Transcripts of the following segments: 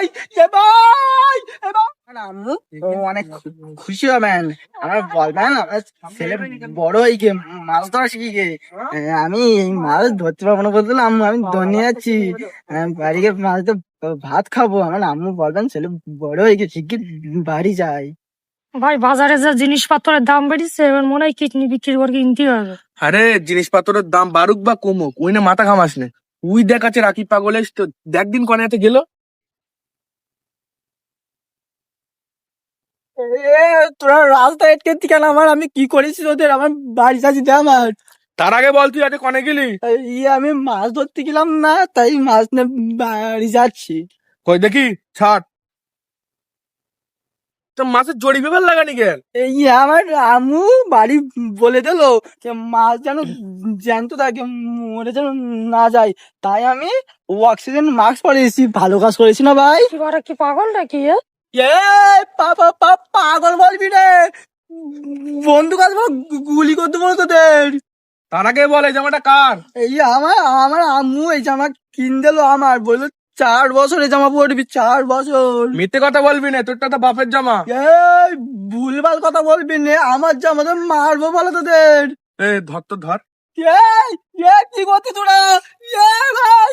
ভাই এ ভাই এ ভাই আম্মু অনেক খুশি হবেন। আমার বলবেন আমার ছেলে বড় হয়ে গিয়ে মাছ ধরা শিখে গিয়ে আমি এই মাছ ধরতে পারবো না বলছিলাম আম্মু, আমি ধরে যাচ্ছি বাড়ি গিয়ে মাছ তো ভাত খাবো। আমার আম্মু বলবেন ছেলে বড় হয়ে গিয়ে শিখে বাড়ি যায়। ভাই বাজারে যা জিনিসপত্রের দাম বেড়েছে, এবার মনে হয় কিডনি বিক্রি করে কিনতে হবে। আরে জিনিসপত্রের দাম বাড়ুক বা কমুক, ওই না মাথা ঘামাস না। উই দেখাচ্ছে রাকিব পাগল তো দেখ দিন কনে গেল। তোরা রাস্তায় আটকে কেন? আমার আমি কি করেছি তোদের? আমার বাড়ি যাচ্ছি দে আমার। তার আগে বল তুই আজ কনে গেলি? আমি মাছ ধরতে গেলাম না, তাই মাছ নিয়ে বাড়ি যাচ্ছি। কই দেখি ছাড়। তো মাছের জড়ি ব্যাপার লাগানি গেল। আমার আম্মু বাড়ি বলে দিলো যে মাছ যেন জ্যান্ত থাকে, মরে যেন না যায়, তাই আমি অক্সিজেন মাস্ক পরেছি। ভালো কাজ করেছি না ভাই? এবারে কি পাগল নাকি এ? এ পাগল বলবি রে, বন্দুক আসবো গুলি করতে বলো তোদের। তার আগে বল এই জামাটা কার? আমার আমার আম্মু এই জামা কিন দিলো, আমার বললো 4 বছর এই জামা পরবি, 4 বছর। মিথ্যে কথা বলবি না, তোরটা তো বাপের জামা। এই ভুলভাল কথা বলবি না, আমার জামা তো মারবো বলো তোদের। ধর তো ধর। কি করছি তোরা? ভাই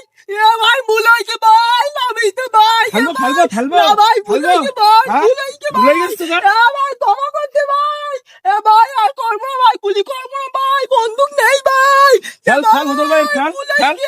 ভাই ভুল হয়েছে ভাই, নামিতে ভাই। খেলবো না ভাই ভুল হয়েছে ভাই, হ্যাঁ? ভুল হয়েছে ভুলে ভাই। গেছিস তো? ভাই ক্ষমা করতে ভাই। ভাই আর করবো না ভাই, গুলি করবো না ভাই, বন্দুক নেই ভাই। খেল খেল, হুজুর ভাই খেল ভুল খেল। হয়েছে।